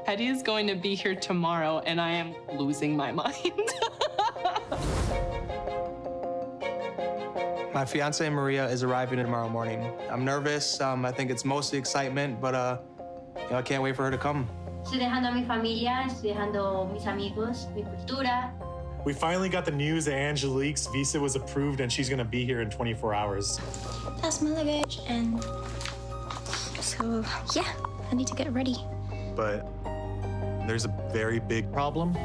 Eddie is going to be here tomorrow, and I am losing my mind. My fiancée, Maria, is arriving tomorrow morning. I'm nervous. I think it's mostly excitement, but I can't wait for her to come. Estoy dejando a mi familia, estoy dejando mis amigos, mi cultura. We finally got the news that Angelique's visa was approved and she's gonna be here in 24 hours. That's my luggage, and so, yeah, I need to get ready. But there's a very big problem.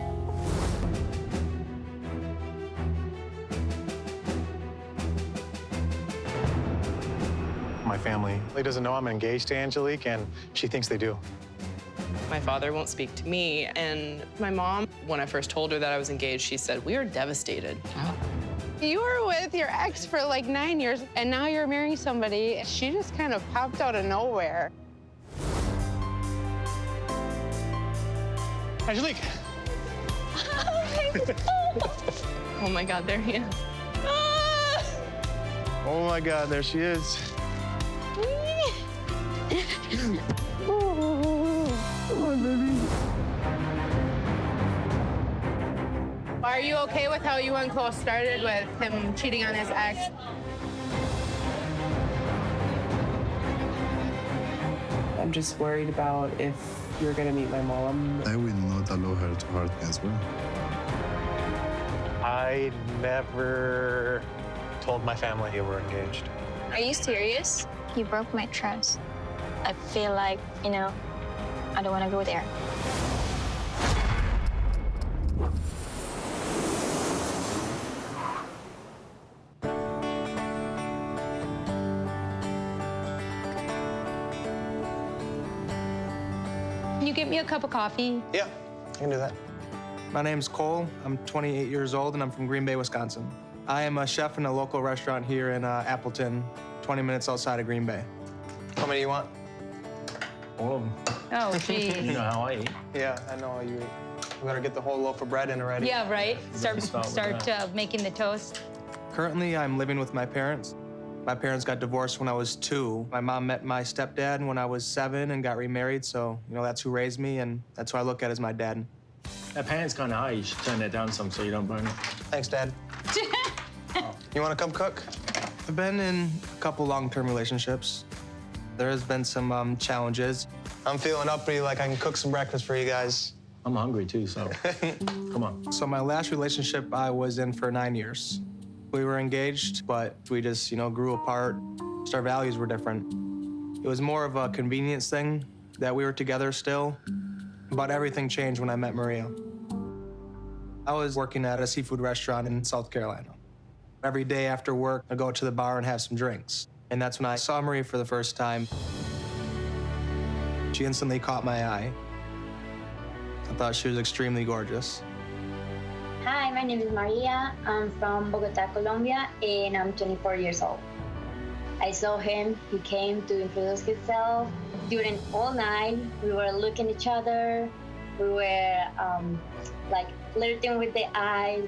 My family doesn't know I'm engaged to Angelique, and she thinks they do. My father won't speak to me, and my mom, when I first told her that I was engaged, she said, "We are devastated." You were with your ex for like 9 years, and now you're marrying somebody. She just kind of popped out of nowhere. Angelique! Oh my God, there he is. Oh my God, there she is. Are you okay with how you and Chloe started with him cheating on his ex? I'm just worried about if you're gonna meet my mom. I will not allow her to hurt me as well. I never told my family you were engaged. Are you serious? You broke my trust. I feel like, I don't want to go there. Can you get me a cup of coffee? Yeah, I can do that. My name's Cole. I'm 28 years old, and I'm from Green Bay, Wisconsin. I am a chef in a local restaurant here in Appleton, 20 minutes outside of Green Bay. How many do you want? All of them. Oh, geez. You know how I eat. Yeah, I know how you eat. We better get the whole loaf of bread in already. Yeah, right. Start Making the toast. Currently, I'm living with my parents. My parents got divorced when I was 2. My mom met my stepdad when I was 7 and got remarried, so, that's who raised me, and that's who I look at as my dad. That pan's kind of high. You should turn that down some so you don't burn it. Thanks, Dad. You want to come cook? I've been in a couple long-term relationships. There has been some challenges. I'm feeling uppity, like I can cook some breakfast for you guys. I'm hungry too, so come on. So my last relationship I was in for 9 years. We were engaged, but we just, grew apart. Just our values were different. It was more of a convenience thing that we were together still, but everything changed when I met Maria. I was working at a seafood restaurant in South Carolina. Every day after work, I'd go to the bar and have some drinks. And that's when I saw Maria for the first time. She instantly caught my eye. I thought she was extremely gorgeous. Hi, my name is Maria. I'm from Bogota, Colombia, and I'm 24 years old. I saw him. He came to introduce himself. During all night, we were looking at each other. We were flirting with the eyes.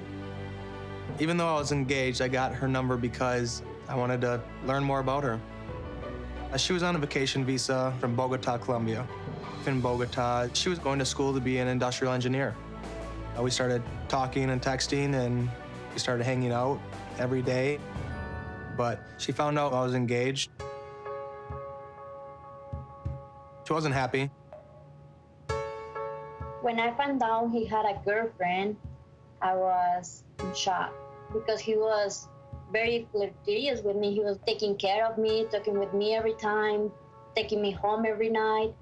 Even though I was engaged, I got her number because I wanted to learn more about her. She was on a vacation visa from Bogota, Colombia. In Bogota, she was going to school to be an industrial engineer. We started talking and texting, and we started hanging out every day. But she found out I was engaged. She wasn't happy. When I found out he had a girlfriend, I was in shock because he was very flirtatious with me. He was taking care of me, talking with me every time, taking me home every night.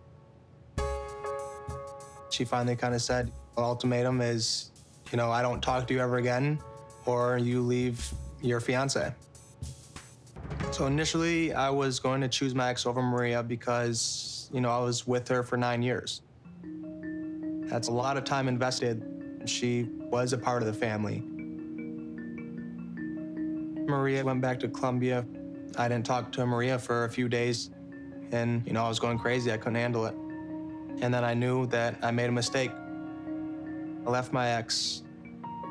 She finally kind of said, the ultimatum is, I don't talk to you ever again, or you leave your fiance. So initially, I was going to choose my ex over Maria because, I was with her for 9 years. That's a lot of time invested. She was a part of the family. Maria went back to Colombia. I didn't talk to Maria for a few days, and, I was going crazy. I couldn't handle it. And then I knew that I made a mistake. I left my ex.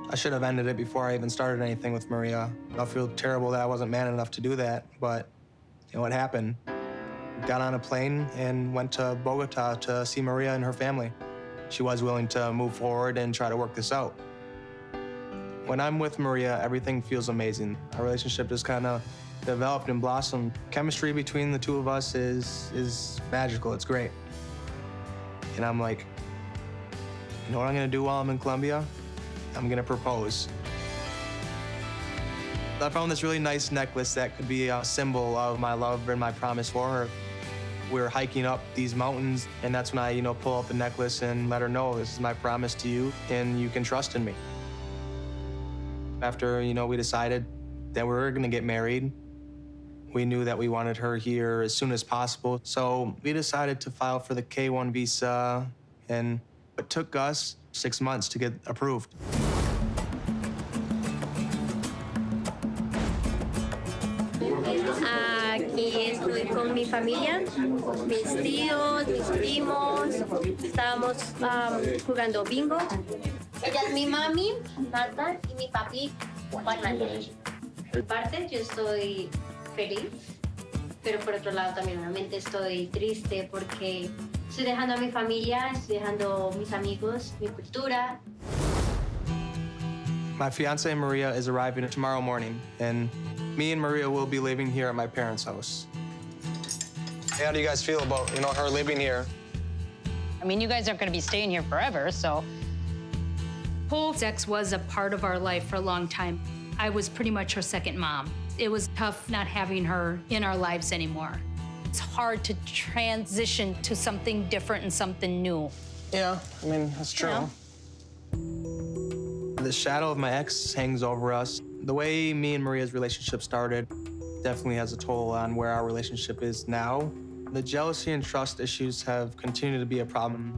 I should have ended it before I even started anything with Maria. I feel terrible that I wasn't man enough to do that, but it happened. got on a plane and went to Bogota to see Maria and her family. She was willing to move forward and try to work this out. When I'm with Maria, everything feels amazing. Our relationship just kind of developed and blossomed. Chemistry between the two of us is magical. It's great. And I'm like, you know what I'm gonna do while I'm in Colombia? I'm gonna propose. I found this really nice necklace that could be a symbol of my love and my promise for her. We were hiking up these mountains, and that's when I, pull out the necklace and let her know this is my promise to you, and you can trust in me. After, we decided that we were gonna get married, we knew that we wanted her here as soon as possible. So we decided to file for the K-1 visa, and it took us 6 months to get approved. Aquí estoy con mi familia, mis tíos, mis primos. Estábamos jugando bingo. Ella es mi mami, Marta, y mi papi, Juan Manuel. Por parte, yo estoy feliz, pero por otro lado también obviamente estoy triste porque estoy dejando a mi familia, estoy dejando mis amigos, mi cultura. My fiance Maria is arriving tomorrow morning, and me and Maria will be living here at my parents' house. Hey, how do you guys feel about, her living here? I mean, you guys aren't going to be staying here forever, so. Sex was a part of our life for a long time. I was pretty much her second mom. It was tough not having her in our lives anymore. It's hard to transition to something different and something new. Yeah, that's true. The shadow of my ex hangs over us. The way me and Maria's relationship started definitely has a toll on where our relationship is now. The jealousy and trust issues have continued to be a problem.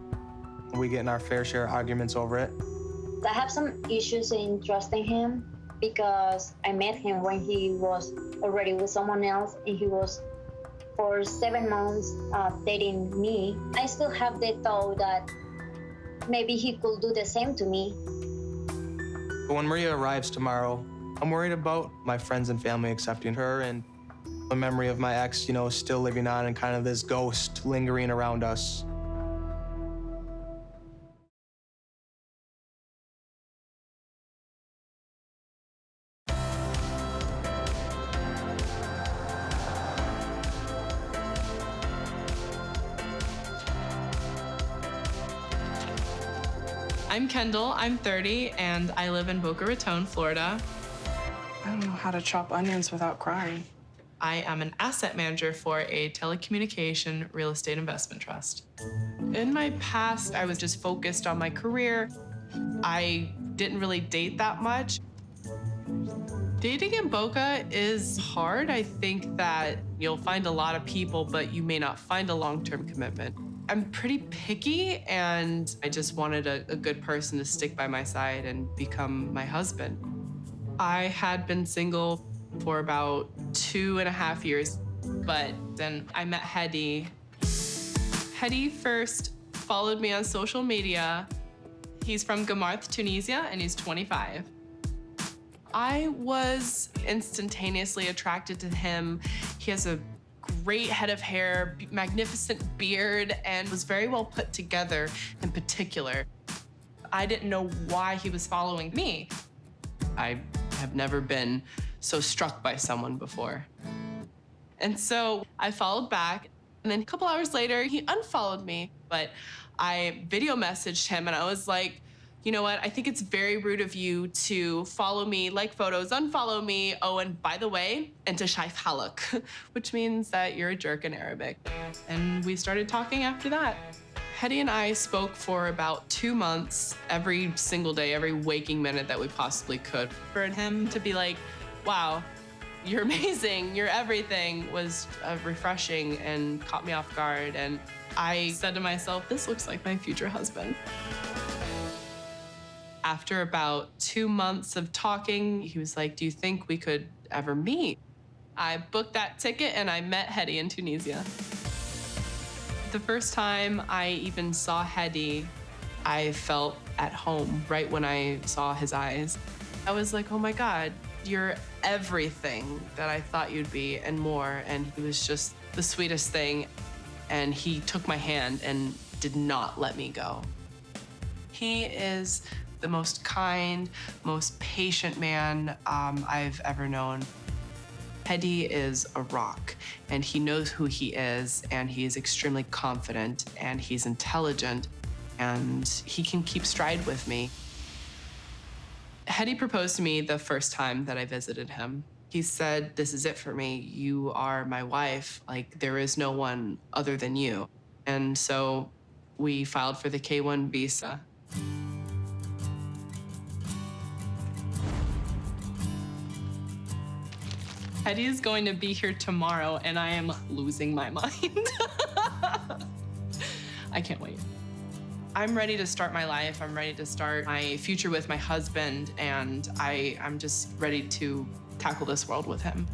We get in our fair share of arguments over it. I have some issues in trusting him because I met him when he was already with someone else, and he was for 7 months dating me. I still have the thought that maybe he could do the same to me. But when Maria arrives tomorrow, I'm worried about my friends and family accepting her, and the memory of my ex, still living on and kind of this ghost lingering around us. I'm Kendall, I'm 30, and I live in Boca Raton, Florida. I don't know how to chop onions without crying. I am an asset manager for a telecommunication real estate investment trust. In my past, I was just focused on my career. I didn't really date that much. Dating in Boca is hard. I think that you'll find a lot of people, but you may not find a long-term commitment. I'm pretty picky, and I just wanted a good person to stick by my side and become my husband. I had been single for about 2.5 years, but then I met Hedy. Hedy first followed me on social media. He's from Gamarth, Tunisia, and he's 25. I was instantaneously attracted to him. He has a great head of hair, magnificent beard, and was very well put together in particular. I didn't know why he was following me. I have never been so struck by someone before. And so I followed back, and then a couple hours later, he unfollowed me. But I video messaged him, and I was like, you know what? I think it's very rude of you to follow me, like photos, unfollow me. Oh, and by the way, ente shaif halak, which means that you're a jerk in Arabic. And we started talking after that. Hedy and I spoke for about 2 months, every single day, every waking minute that we possibly could. For him to be like, wow, you're amazing, you're everything, was refreshing and caught me off guard. And I said to myself, this looks like my future husband. After about 2 months of talking, he was like, do you think we could ever meet? I booked that ticket and I met Hedy in Tunisia. The first time I even saw Hedy, I felt at home right when I saw his eyes. I was like, oh my God, You're everything that I thought you'd be and more. And he was just the sweetest thing. And he took my hand and did not let me go. He is the most kind, most patient man I've ever known. Hedy is a rock, and he knows who he is, and he is extremely confident, and he's intelligent, and he can keep stride with me. Hedy proposed to me the first time that I visited him. He said, "This is it for me. You are my wife. Like, there is no one other than you." And so we filed for the K-1 visa. Hedy is going to be here tomorrow, and I am losing my mind. I can't wait. I'm ready to start my life. I'm ready to start my future with my husband, and I'm just ready to tackle this world with him.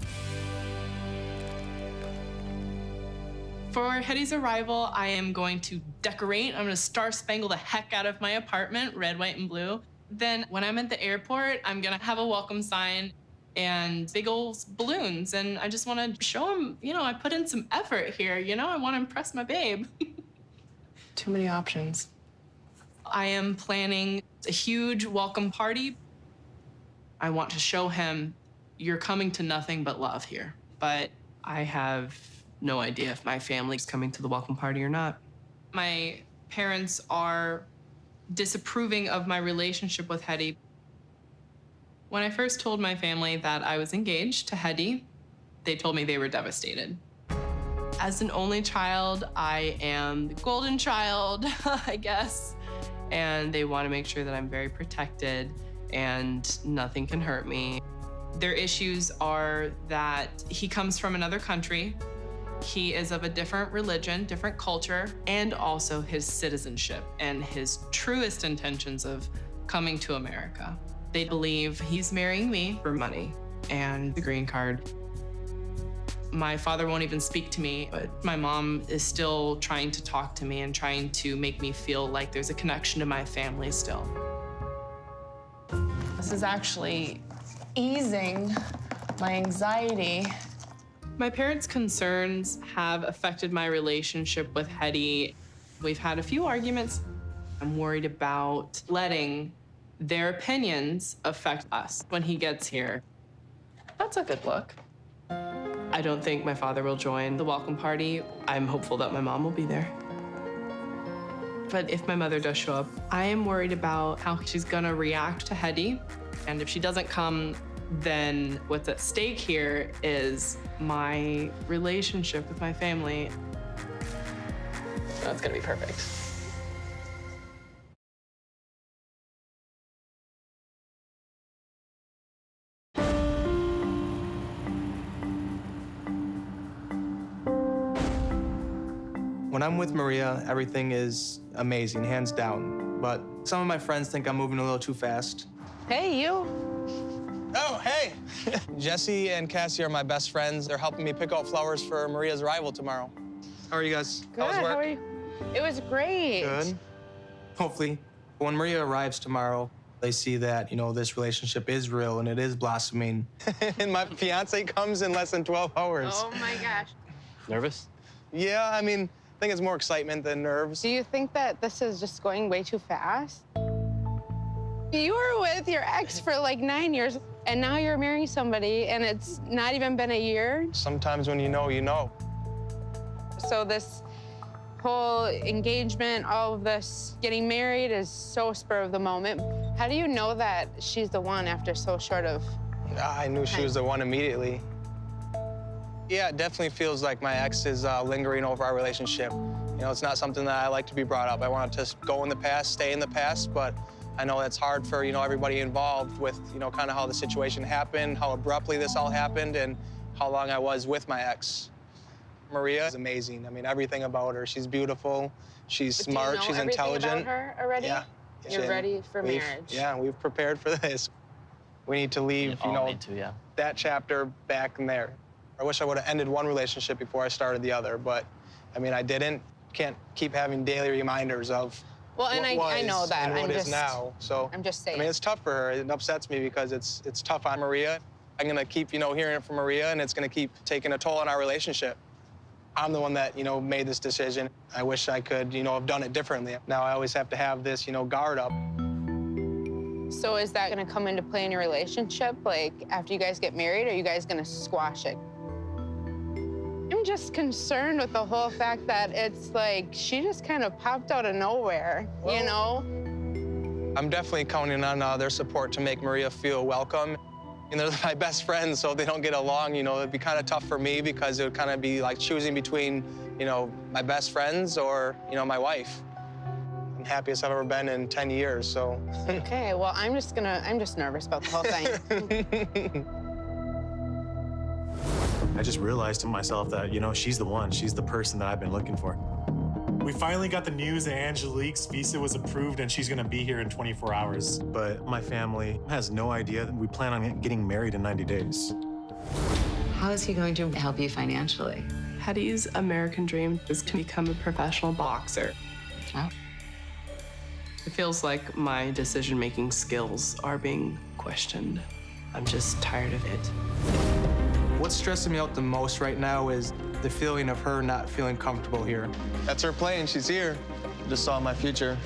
For Hedy's arrival, I am going to decorate. I'm gonna star-spangle the heck out of my apartment, red, white, and blue. Then when I'm at the airport, I'm gonna have a welcome sign and big old balloons. And I just wanna show him, you know, I put in some effort here, you know? I wanna impress my babe. Too many options. I am planning a huge welcome party. I want to show him you're coming to nothing but love here. But I have no idea if my family's coming to the welcome party or not. My parents are disapproving of my relationship with Hedy. When I first told my family that I was engaged to Hedy, they told me they were devastated. As an only child, I am the golden child, I guess. And they want to make sure that I'm very protected and nothing can hurt me. Their issues are that he comes from another country, he is of a different religion, different culture, and also his citizenship and his truest intentions of coming to America. They believe he's marrying me for money and the green card. My father won't even speak to me, but my mom is still trying to talk to me and trying to make me feel like there's a connection to my family still. This is actually easing my anxiety. My parents' concerns have affected my relationship with Hedy. We've had a few arguments. I'm worried about letting their opinions affect us when he gets here. That's a good look. I don't think my father will join the welcome party. I'm hopeful that my mom will be there. But if my mother does show up, I am worried about how she's gonna react to Hedy. And if she doesn't come, then what's at stake here is my relationship with my family. That's gonna be perfect. When I'm with Maria, everything is amazing, hands down. But some of my friends think I'm moving a little too fast. Hey, you. Oh, hey! Jesse and Cassie are my best friends. They're helping me pick out flowers for Maria's arrival tomorrow. How are you guys? Good. How was work? How are you? It was great. Good. Hopefully. When Maria arrives tomorrow, they see that, you know, this relationship is real and it is blossoming. And my fiance comes in less than 12 hours. Oh, my gosh. Nervous? Yeah, I mean, I think it's more excitement than nerves. Do you think that this is just going way too fast? You were with your ex for like 9 years, and now you're marrying somebody, and it's not even been a year. Sometimes when you know, you know. So this whole engagement, all of this getting married is so spur of the moment. How do you know that she's the one after so short of I knew she was the one immediately. Yeah, it definitely feels like my ex is lingering over our relationship. You know, it's not something that I like to be brought up. I want to just go in the past, stay in the past, but I know that's hard for, you know, everybody involved with, you know, kind of how the situation happened, how abruptly this all happened, and how long I was with my ex. Maria is amazing. I mean, everything about her. She's beautiful, she's smart, she's intelligent. Do you know everything about her already? Yeah. You're ready for marriage. Yeah, we've prepared for this. We need to leave, you know, that chapter back in there. I wish I would have ended one relationship before I started the other, but I mean, I didn't. Can't keep having daily reminders of well, and I know that. And what is now. So I'm just saying. I mean, it's tough for her. It upsets me because it's tough on Maria. I'm gonna keep, hearing it from Maria, and it's gonna keep taking a toll on our relationship. I'm the one that, made this decision. I wish I could, have done it differently. Now I always have to have this, guard up. So is that gonna come into play in your relationship? Like, after you guys get married, are you guys gonna squash it? I'm just concerned with the whole fact that it's like, she just kind of popped out of nowhere, you know? I'm definitely counting on their support to make Maria feel welcome. And they're my best friends, so if they don't get along, it'd be kind of tough for me because it would kind of be like choosing between, my best friends or, my wife. I'm happiest I've ever been in 10 years, so. Okay, well, I'm just nervous about the whole thing. I just realized to myself that, she's the one. She's the person that I've been looking for. We finally got the news that Angelique's visa was approved and she's gonna be here in 24 hours. But my family has no idea that we plan on getting married in 90 days. How is he going to help you financially? Hetty's American dream is to become a professional boxer. Oh. It feels like my decision-making skills are being questioned. I'm just tired of it. What's stressing me out the most right now is the feeling of her not feeling comfortable here. That's her plane. She's here. Just saw my future.